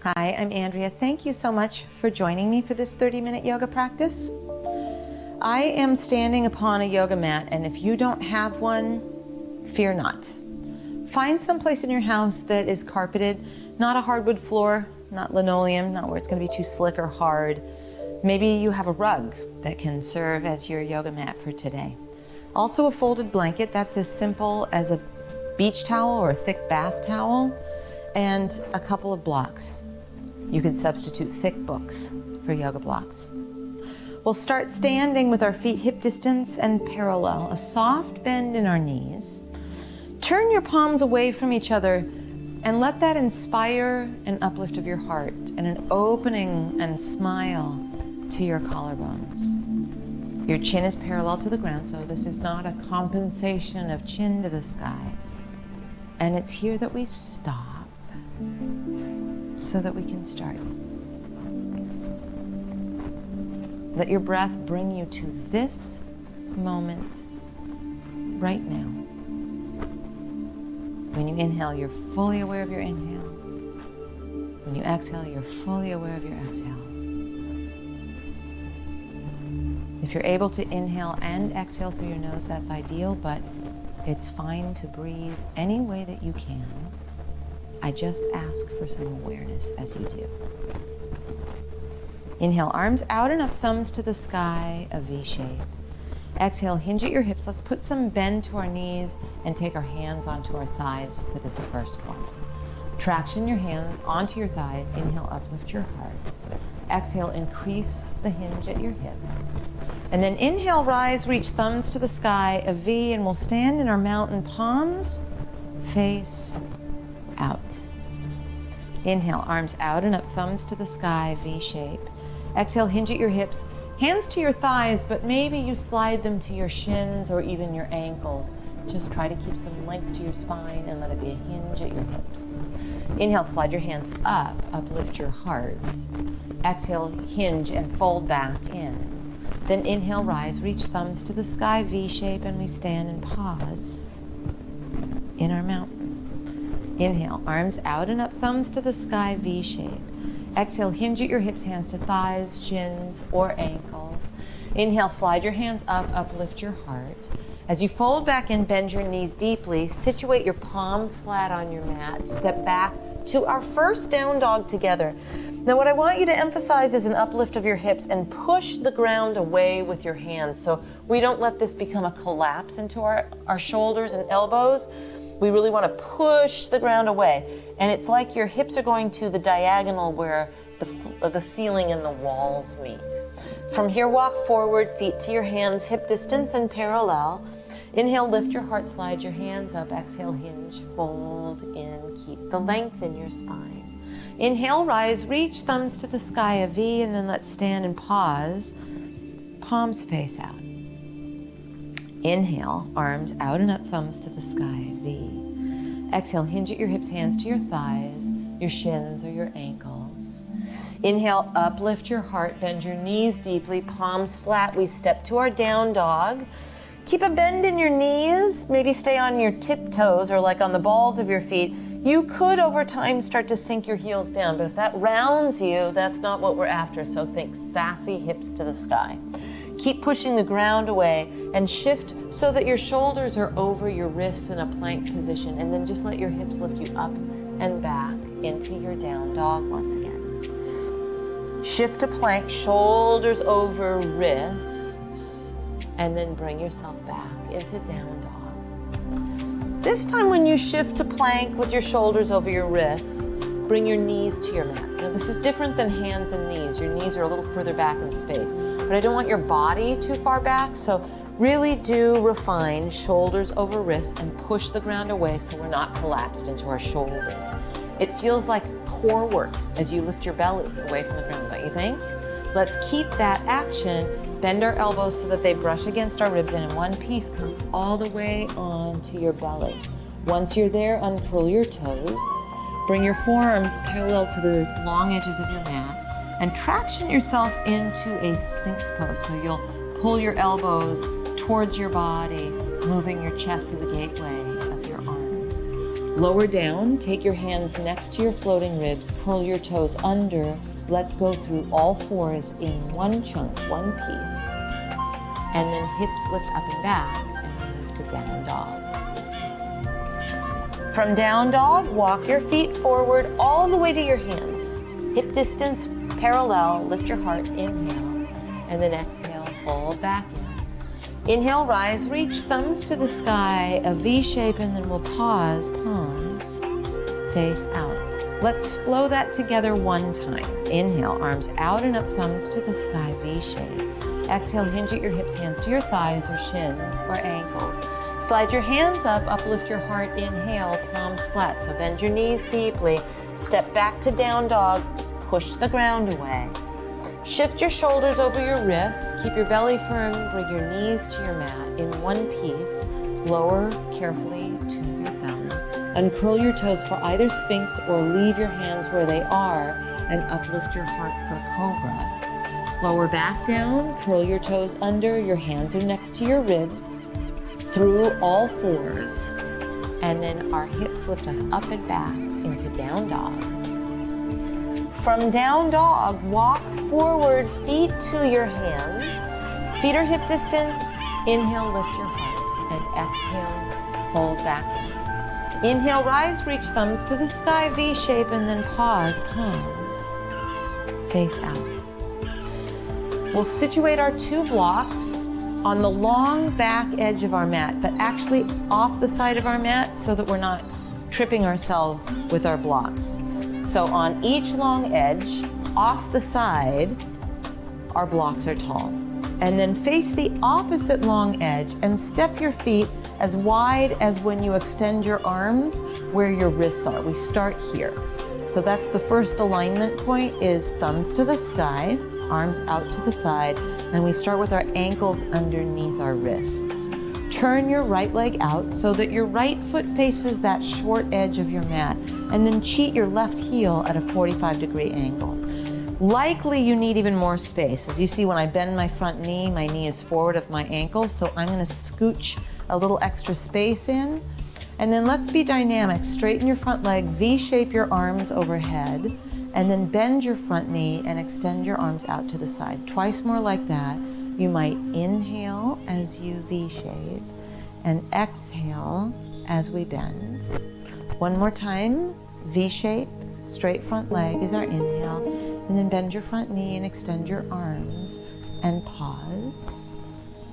Hi, I'm Andrea. Thank you so much for joining me for this 30-minute yoga practice. I am standing upon a yoga mat, and if you don't have one, fear not. Find some place in your house that is carpeted, not a hardwood floor, not linoleum, not where it's going to be too slick or hard. Maybe you have a rug that can serve as your yoga mat for today. Also a folded blanket that's as simple as a beach towel or a thick bath towel, and a couple of blocks. You can substitute thick books for yoga blocks. We'll start standing with our feet hip distance and parallel, a soft bend in our knees. Turn your palms away from each other and let that inspire an uplift of your heart and an opening and smile to your collarbones. Your chin is parallel to the ground, so this is not a compensation of chin to the sky. And it's here that we stop so that we can start. Let your breath bring you to this moment right now. When you inhale, you're fully aware of your inhale. When you exhale, you're fully aware of your exhale. If you're able to inhale and exhale through your nose, that's ideal, but it's fine to breathe any way that you can. I just ask for some awareness as you do. Inhale, arms out and up, thumbs to the sky, a V shape. Exhale, hinge at your hips. Let's put some bend to our knees and take our hands onto our thighs for this first one. Traction your hands onto your thighs. Inhale, uplift your heart. Exhale, increase the hinge at your hips. And then inhale, rise, reach thumbs to the sky, a V, and we'll stand in our mountain, palms face out. Inhale, arms out and up, thumbs to the sky, V shape. Exhale, hinge at your hips, hands to your thighs, but maybe you slide them to your shins or even your ankles. Just try to keep some length to your spine and let it be a hinge at your hips. Inhale, slide your hands up, uplift your heart. Exhale, hinge and fold back in. Then inhale, rise, reach thumbs to the sky, V shape, and we stand and pause in our mountain. Inhale, arms out and up, thumbs to the sky, V shape. Exhale, hinge at your hips, hands to thighs, shins, or ankles. Inhale, slide your hands up, uplift your heart. As you fold back in, bend your knees deeply, situate your palms flat on your mat, step back to our first down dog together. Now what I want you to emphasize is an uplift of your hips and push the ground away with your hands. So we don't let this become a collapse into our shoulders and elbows. We really want to push the ground away. And it's like your hips are going to the diagonal where the ceiling and the walls meet. From here, walk forward, feet to your hands, hip distance and parallel. Inhale, lift your heart, slide your hands up. Exhale, hinge, fold in, keep the length in your spine. Inhale, rise, reach thumbs to the sky, a V, and then let's stand and pause. Palms face out. Inhale, arms out and up, thumbs to the sky, V. Exhale, hinge at your hips, hands to your thighs, your shins or your ankles. Inhale, uplift your heart, bend your knees deeply, palms flat. We step to our down dog. Keep a bend in your knees, maybe stay on your tiptoes or like on the balls of your feet. You could over time start to sink your heels down, but if that rounds you, that's not what we're after. So think sassy hips to the sky. Keep pushing the ground away and shift so that your shoulders are over your wrists in a plank position, and then just let your hips lift you up and back into your down dog once again. Shift to plank, shoulders over wrists, and then bring yourself back into down dog. This time when you shift to plank with your shoulders over your wrists, bring your knees to your mat. Now this is different than hands and knees. Your knees are a little further back in space, but I don't want your body too far back, so really do refine shoulders over wrists and push the ground away so we're not collapsed into our shoulders. It feels like core work as you lift your belly away from the ground, don't you think? Let's keep that action. Bend our elbows so that they brush against our ribs, and in one piece, come all the way onto your belly. Once you're there, uncurl your toes. Bring your forearms parallel to the long edges of your mat and traction yourself into a Sphinx pose. So you'll pull your elbows towards your body, moving your chest to the gateway of your arms. Lower down, take your hands next to your floating ribs, curl your toes under. Let's go through all fours in one chunk, one piece. And then hips lift up and back, and move to down dog. From down dog, walk your feet forward all the way to your hands. Hip distance parallel, lift your heart, inhale, and then exhale, fold back in. Inhale, rise, reach, thumbs to the sky, a V shape, and then we'll pause, palms, face out. Let's flow that together one time. Inhale, arms out and up, thumbs to the sky, V shape. Exhale, hinge at your hips, hands to your thighs or shins or ankles. Slide your hands up, uplift your heart, inhale, palms flat. So bend your knees deeply, step back to down dog, push the ground away. Shift your shoulders over your wrists, keep your belly firm, bring your knees to your mat in one piece, lower carefully to your belly. Uncurl your toes for either sphinx or leave your hands where they are and uplift your heart for cobra. Lower back down, curl your toes under, your hands are next to your ribs, through all fours, and then our hips lift us up and back into down dog. From down dog, walk forward, feet to your hands. Feet are hip distance. Inhale, lift your heart. And exhale, fold back in. Inhale, rise, reach, thumbs to the sky, V shape, and then pause, palms, face out. We'll situate our two blocks on the long back edge of our mat, but actually off the side of our mat so that we're not tripping ourselves with our blocks. So on each long edge, off the side, our blocks are tall. And then face the opposite long edge and step your feet as wide as when you extend your arms where your wrists are. We start here. So that's the first alignment point, is thumbs to the sky, arms out to the side, and we start with our ankles underneath our wrists. Turn your right leg out so that your right foot faces that short edge of your mat, and then cheat your left heel at a 45-degree angle. Likely you need even more space. As you see, when I bend my front knee, my knee is forward of my ankle, so I'm gonna scooch a little extra space in. And then let's be dynamic. Straighten your front leg, V-shape your arms overhead, and then bend your front knee and extend your arms out to the side. Twice more like that. You might inhale as you V-shape and exhale as we bend. One more time, V-shape, straight front leg is our inhale, and then bend your front knee and extend your arms and pause.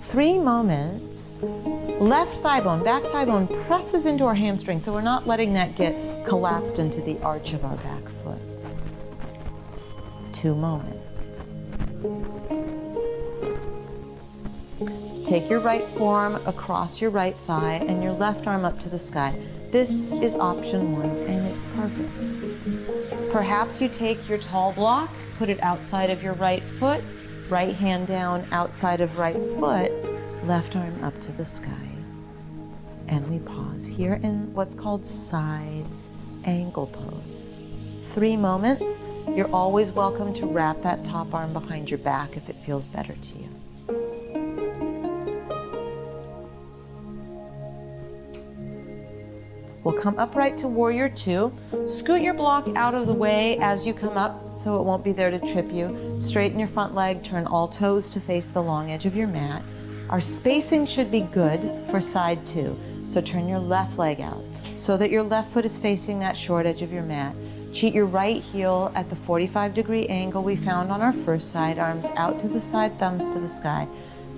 3 moments. Left thigh bone, back thigh bone presses into our hamstring, so we're not letting that get collapsed into the arch of our back foot. 2 moments. Take your right forearm across your right thigh and your left arm up to the sky. This is option 1, and it's perfect. Perhaps you take your tall block, put it outside of your right foot, right hand down outside of right foot, left arm up to the sky. And we pause here in what's called side angle pose. 3 moments. You're always welcome to wrap that top arm behind your back if it feels better to you. We'll come upright to warrior 2. Scoot your block out of the way as you come up so it won't be there to trip you. Straighten your front leg, turn all toes to face the long edge of your mat. Our spacing should be good for side 2. So turn your left leg out so that your left foot is facing that short edge of your mat. Cheat your right heel at the 45-degree angle we found on our first side, arms out to the side, thumbs to the sky.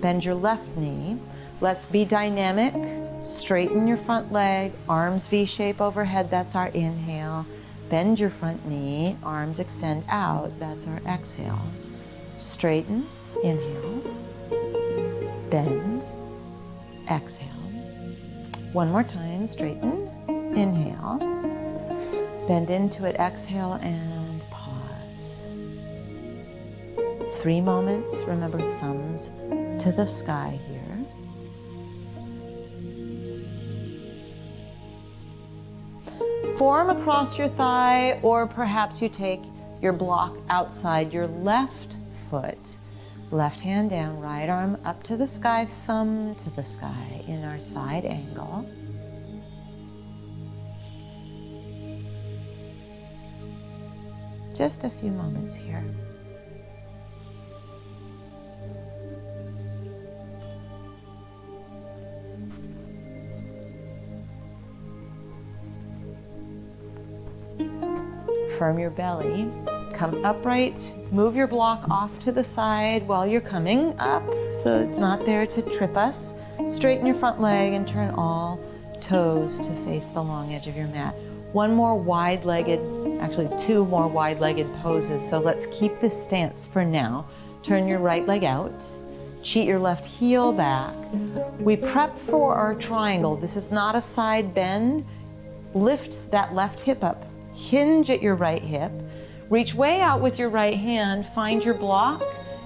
Bend your left knee. Let's be dynamic. Straighten your front leg, arms V-shape overhead, that's our inhale. Bend your front knee, arms extend out, that's our exhale. Straighten, inhale. Bend, exhale. One more time, straighten, inhale. Bend into it, exhale, and pause. 3 moments, remember thumbs to the sky here. Forearm across your thigh, or perhaps you take your block outside your left foot. Left hand down, right arm up to the sky, thumb to the sky in our side angle. just a few moments here. Firm your belly, come upright, move your block off to the side while you're coming up so it's not there to trip us. Straighten your front leg and turn all toes to face the long edge of your mat. One more wide-legged, actually two more wide-legged poses, so let's keep this stance for now. Turn your right leg out, cheat your left heel back. We prep for our triangle. This is not a side bend. Lift that left hip up. Hinge at your right hip, reach way out with your right hand, find your block.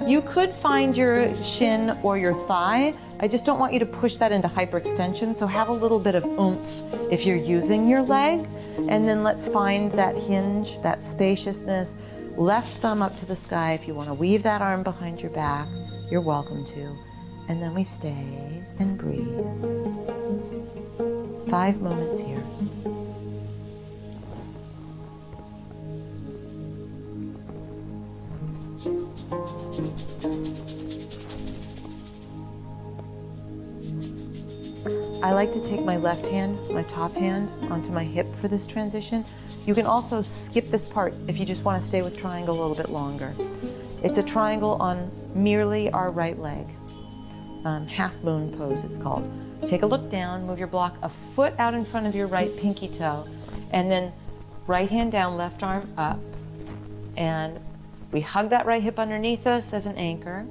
You could find your shin or your thigh. I just don't want you to push that into hyperextension, so have a little bit of oomph if you're using your leg. And then let's find that hinge, that spaciousness. Left thumb up to the sky. If you want to weave that arm behind your back, you're welcome to. And then we stay and breathe. 5 moments here. I like to take my left hand, my top hand, onto my hip for this transition. You can also skip this part if you just want to stay with triangle a little bit longer. It's a triangle on merely our right leg. Half moon pose it's called. Take a look down, move your block a foot out in front of your right pinky toe, and then right hand down, left arm up. And we hug that right hip underneath us as an anchor.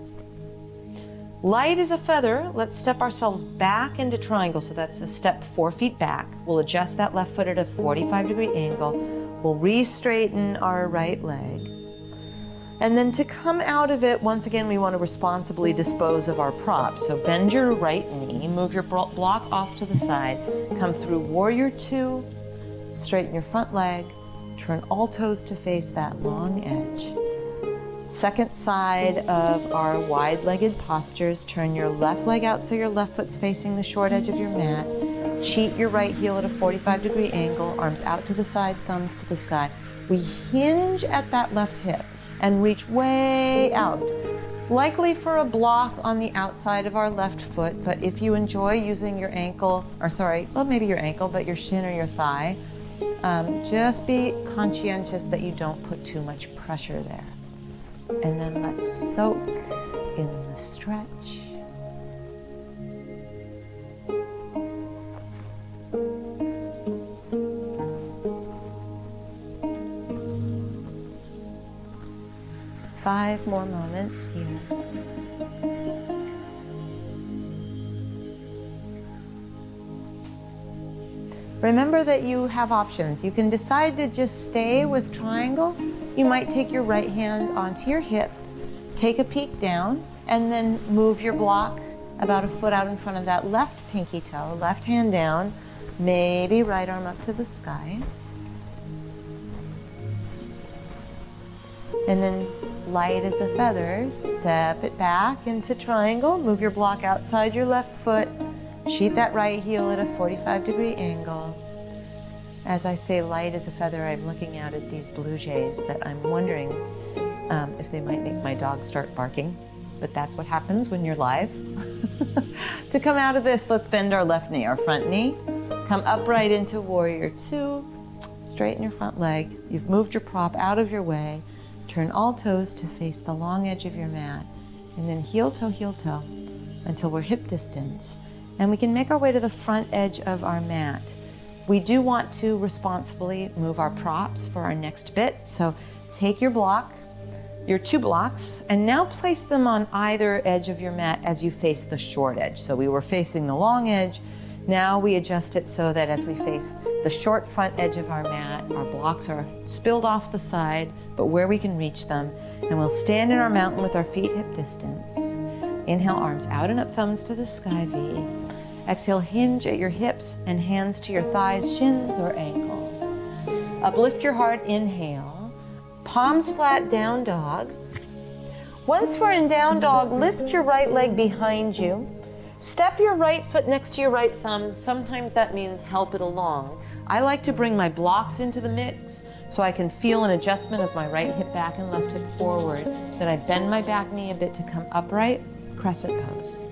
Light as a feather, let's step ourselves back into triangle. So that's a step 4 feet back. We'll adjust that left foot at a 45-degree angle. We'll re-straighten our right leg. And then to come out of it, once again, we want to responsibly dispose of our props. So bend your right knee, move your block off to the side, come through warrior 2, straighten your front leg, turn all toes to face that long edge. Second side of our wide-legged postures, turn your left leg out so your left foot's facing the short edge of your mat. Cheat your right heel at a 45-degree angle, arms out to the side, thumbs to the sky. We hinge at that left hip and reach way out, likely for a block on the outside of our left foot, but if you enjoy using your ankle, or sorry, well maybe your ankle, but your shin or your thigh, just be conscientious that you don't put too much pressure there. And then let's soak in the stretch. Five more moments here. Remember that you have options. You can decide to just stay with triangle. You might take your right hand onto your hip, take a peek down, and then move your block about a foot out in front of that left pinky toe, left hand down, maybe right arm up to the sky. And then light as a feather, step it back into triangle, move your block outside your left foot, sheet that right heel at a 45-degree angle. As I say light as a feather, I'm looking out at these blue jays that I'm wondering if they might make my dog start barking, but that's what happens when you're live. To come out of this, let's bend our left knee, our front knee. Come upright into warrior 2, straighten your front leg. You've moved your prop out of your way. Turn all toes to face the long edge of your mat, and then heel toe until we're hip distance. And we can make our way to the front edge of our mat. We do want to responsibly move our props for our next bit. So take your block, your 2 blocks, and now place them on either edge of your mat as you face the short edge. So we were facing the long edge. Now we adjust it so that as we face the short front edge of our mat, our blocks are spilled off the side, but where we can reach them. And we'll stand in our mountain with our feet hip distance. Inhale, arms out and up, thumbs to the sky V. Exhale, hinge at your hips and hands to your thighs, shins, or ankles. Uplift your heart, inhale. Palms flat, down dog. Once we're in down dog, lift your right leg behind you. Step your right foot next to your right thumb. Sometimes that means help it along. I like to bring my blocks into the mix so I can feel an adjustment of my right hip back and left hip forward. Then I bend my back knee a bit to come upright, crescent pose.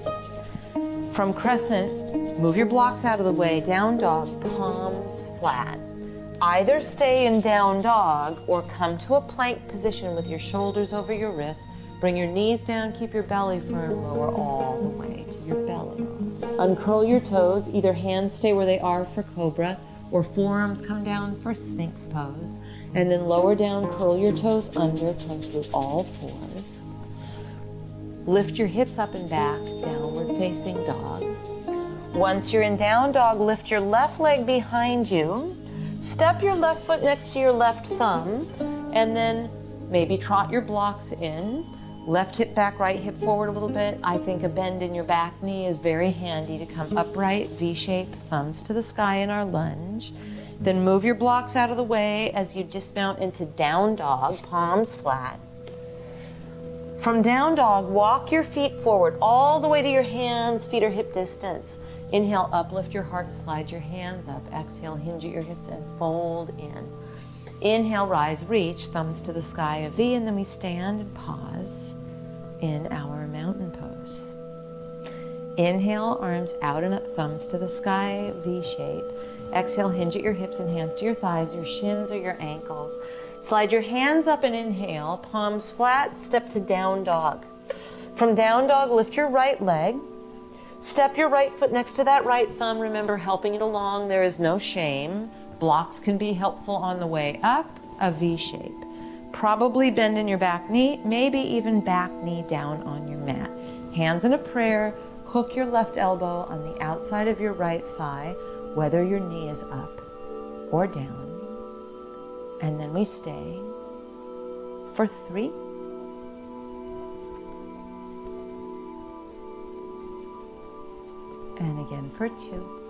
From crescent, move your blocks out of the way, down dog, palms flat. Either stay in down dog or come to a plank position with your shoulders over your wrists. Bring your knees down, keep your belly firm, lower all the way to your belly. Uncurl your toes, either hands stay where they are for cobra or forearms come down for sphinx pose. And then lower down, curl your toes under, come through all fours. Lift your hips up and back, downward facing dog. Once you're in down dog, lift your left leg behind you. Step your left foot next to your left thumb, and then maybe trot your blocks in. Left hip back, right hip forward a little bit. I think a bend in your back knee is very handy to come upright, V-shape, thumbs to the sky in our lunge. Then move your blocks out of the way as you dismount into down dog, palms flat. From down dog, walk your feet forward all the way to your hands, feet are hip distance. Inhale, uplift your heart, slide your hands up. Exhale, hinge at your hips and fold in. Inhale, rise, reach, thumbs to the sky, a V, and then we stand and pause in our mountain pose. Inhale, arms out and up, thumbs to the sky, V shape. Exhale, hinge at your hips and hands to your thighs, your shins or your ankles. Slide your hands up and inhale, palms flat, step to down dog. From down dog, lift your right leg. Step your right foot next to that right thumb. Remember, helping it along, there is no shame. Blocks can be helpful on the way up, a V shape. Probably bend in your back knee, maybe even back knee down on your mat. Hands in a prayer, hook your left elbow on the outside of your right thigh, whether your knee is up or down. And then we stay for 3. And again for 2.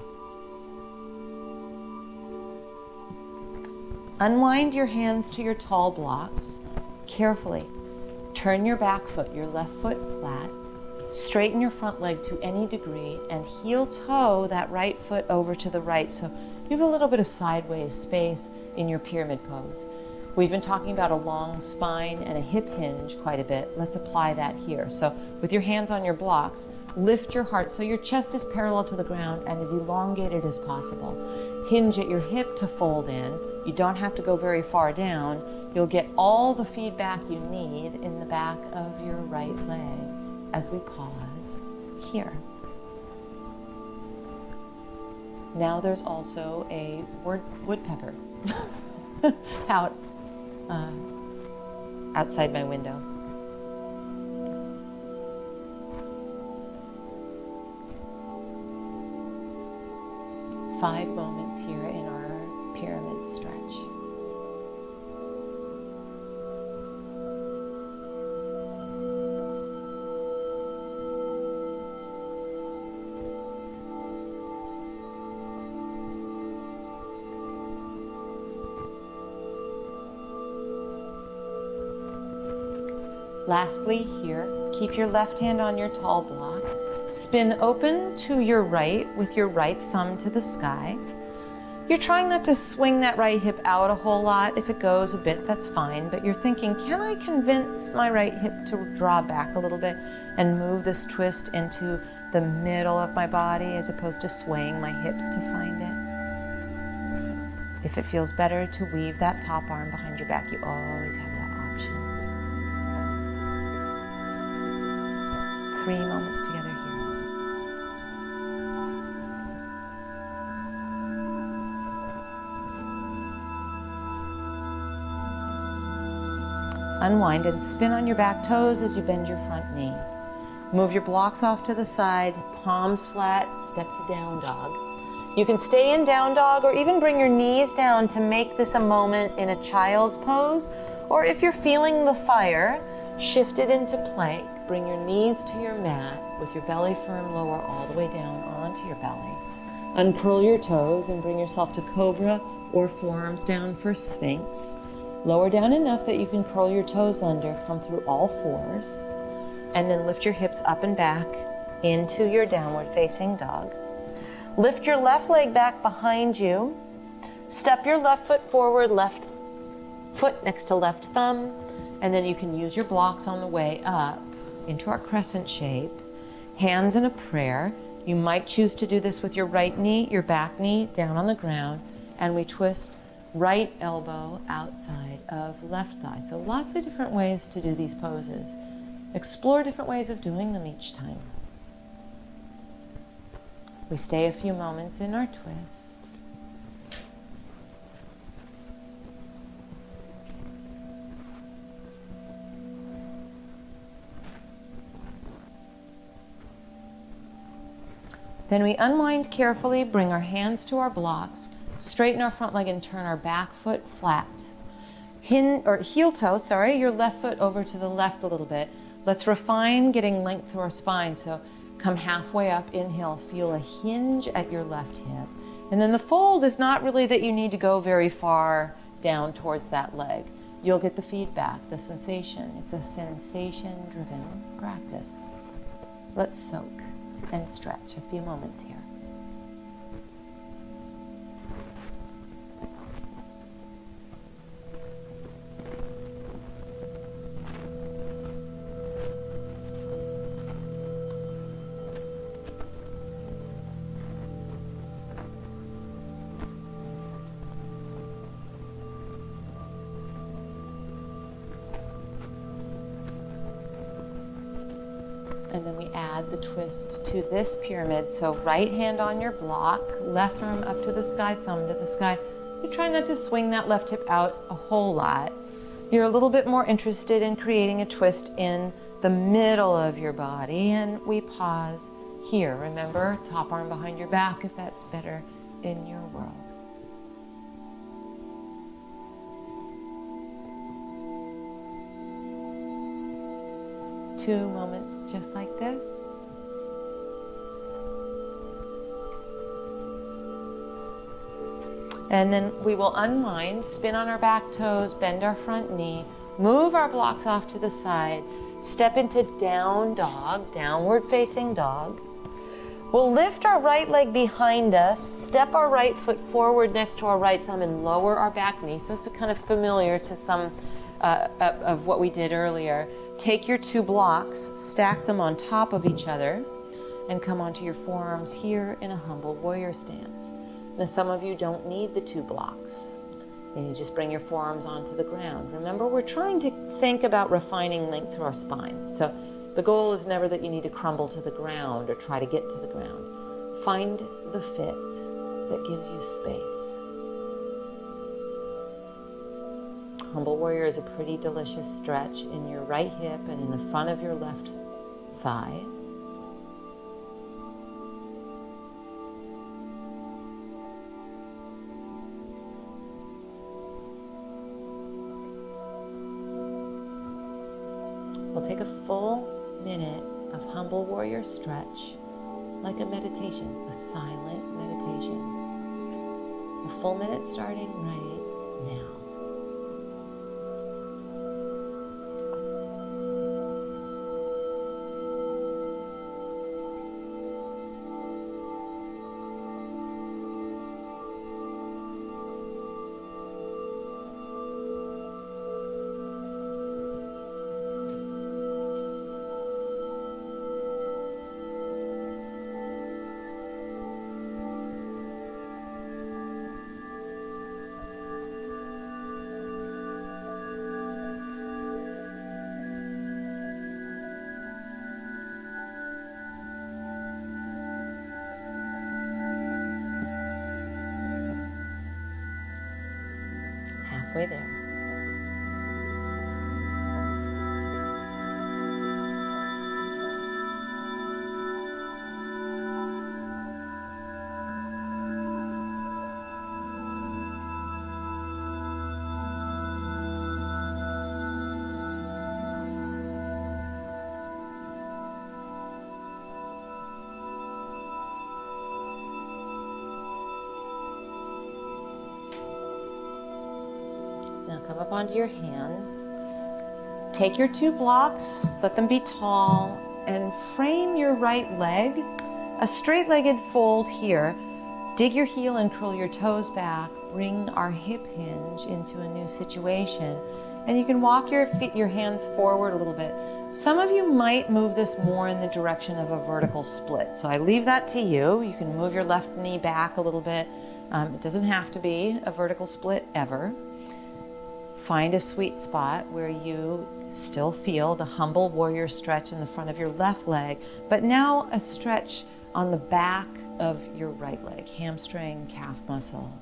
Unwind your hands to your tall blocks. Carefully turn your back foot, your left foot flat. Straighten your front leg to any degree and heel toe that right foot over to the right so you have a little bit of sideways space in your pyramid pose. We've been talking about a long spine and a hip hinge quite a bit. Let's apply that here. So with your hands on your blocks, lift your heart so your chest is parallel to the ground and as elongated as possible. Hinge at your hip to fold in. You don't have to go very far down. You'll get all the feedback you need in the back of your right leg as we pause here. Now there's also a woodpecker outside my window. Five moments here in our pyramid stretch. Lastly, here, keep your left hand on your tall block. Spin open to your right with your right thumb to the sky. You're trying not to swing that right hip out a whole lot. If it goes a bit, that's fine, but you're thinking, can I convince my right hip to draw back a little bit and move this twist into the middle of my body as opposed to swaying my hips to find it? If it feels better to weave that top arm behind your back, you always have that option. 3 moments together here. Unwind and spin on your back toes as you bend your front knee. Move your blocks off to the side, palms flat, step to down dog. You can stay in down dog or even bring your knees down to make this a moment in a child's pose. Or if you're feeling the fire, shift it into plank. Bring your knees to your mat with your belly firm, lower all the way down onto your belly. Uncurl your toes and bring yourself to cobra or forearms down for sphinx. Lower down enough that you can curl your toes under, come through all fours, and then lift your hips up and back into your downward facing dog. Lift your left leg back behind you. Step your left foot forward, left foot next to left thumb, and then you can use your blocks on the way up into our crescent shape. Hands in a prayer. You might choose to do this with your right knee, your back knee down on the ground, and we twist right elbow outside of left thigh. So lots of different ways to do these poses. Explore different ways of doing them each time. We stay a few moments in our twist. Then we unwind carefully, bring our hands to our blocks, straighten our front leg and turn our back foot flat. Heel toe, your left foot over to the left a little bit. Let's refine getting length through our spine. So come halfway up, inhale, feel a hinge at your left hip. And then the fold is not really that you need to go very far down towards that leg. You'll get the feedback, the sensation. It's a sensation-driven practice. Let's soak and stretch a few moments here. And then we add the twist to this pyramid. So right hand on your block, left arm up to the sky, thumb to the sky. You try not to swing that left hip out a whole lot. You're a little bit more interested in creating a twist in the middle of your body, and we pause here. Remember, top arm behind your back if that's better in your world. Two moments just like this. And then we will unwind, spin on our back toes, bend our front knee, move our blocks off to the side, step into down dog, downward facing dog. We'll lift our right leg behind us, step our right foot forward next to our right thumb and lower our back knee. So it's kind of familiar to some of what we did earlier. Take your two blocks, stack them on top of each other, and come onto your forearms here in a humble warrior stance. Now, some of you don't need the two blocks. And you just bring your forearms onto the ground. Remember, we're trying to think about refining length through our spine. So the goal is never that you need to crumble to the ground or try to get to the ground. Find the fit that gives you space. Humble warrior is a pretty delicious stretch in your right hip and in the front of your left thigh. We'll take a full minute of humble warrior stretch like a meditation, a silent meditation. A full minute starting right now. Halfway there. Now come up onto your hands. Take your two blocks, let them be tall, and frame your right leg, a straight-legged fold here. Dig your heel and curl your toes back. bring our hip hinge into a new situation. And you can walk your hands forward a little bit. Some of you might move this more in the direction of a vertical split. So I leave that to you. You can move your left knee back a little bit. It doesn't have to be a vertical split ever. Find a sweet spot where you still feel the humble warrior stretch in the front of your left leg, but now a stretch on the back of your right leg, hamstring, calf muscle.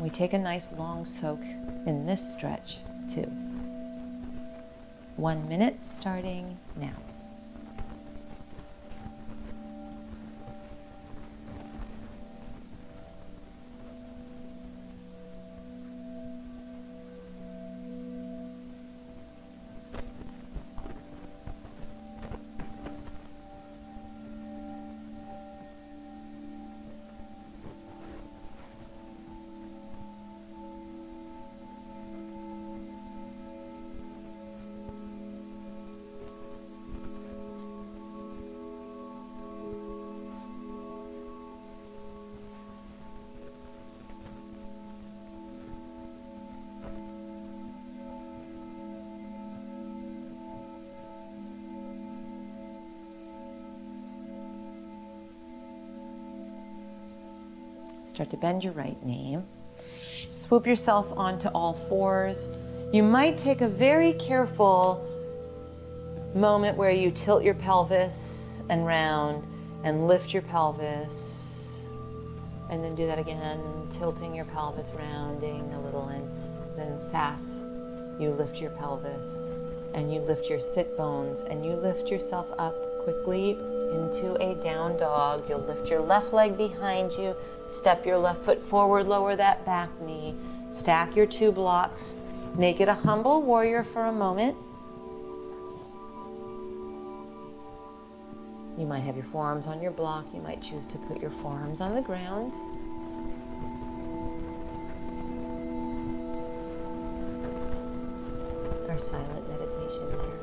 We take a nice long soak in this stretch too. 1 minute starting now. Start to bend your right knee. Swoop yourself onto all fours. You might take a very careful moment where you tilt your pelvis and round and lift your pelvis. And then do that again, tilting your pelvis, rounding a little, and then sass. You lift your pelvis and you lift your sit bones and you lift yourself up quickly into a down dog. You'll lift your left leg behind you, step your left foot forward, lower that back knee, stack your 2 blocks, make it a humble warrior for a moment. You might have your forearms on your block. You might choose to put your forearms on the ground. Our silent meditation here.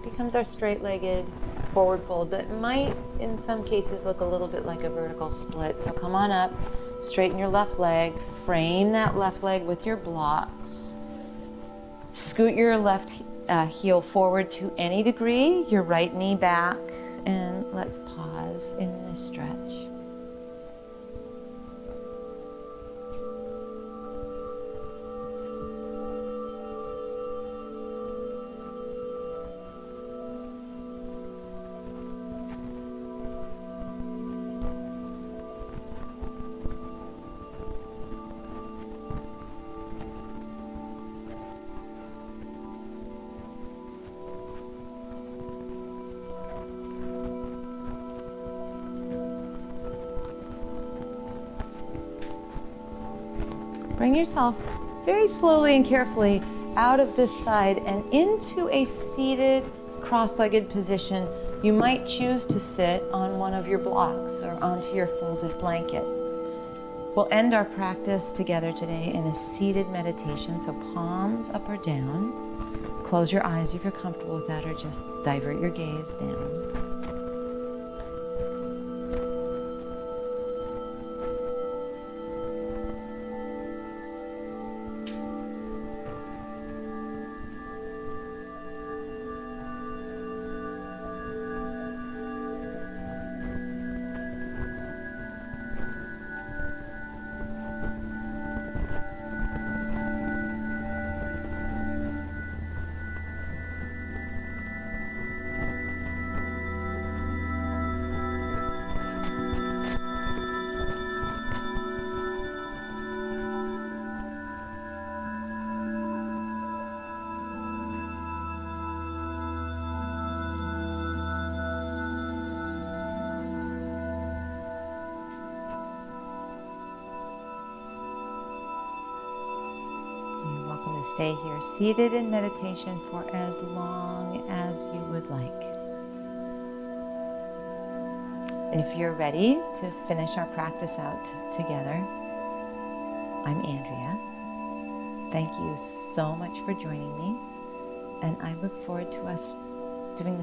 Becomes our straight-legged forward fold that might in some cases look a little bit like a vertical split. So come on up, straighten your left leg, frame that left leg with your blocks, scoot your left heel forward to any degree, your right knee back, and let's pause in this stretch. Bring yourself very slowly and carefully out of this side and into a seated, cross-legged position. You might choose to sit on one of your blocks or onto your folded blanket. We'll end our practice together today in a seated meditation, so palms up or down. Close your eyes if you're comfortable with that, or just divert your gaze down. Stay here seated in meditation for as long as you would like. And if you're ready to finish our practice out together, I'm Andrea. Thank you so much for joining me, and I look forward to us doing this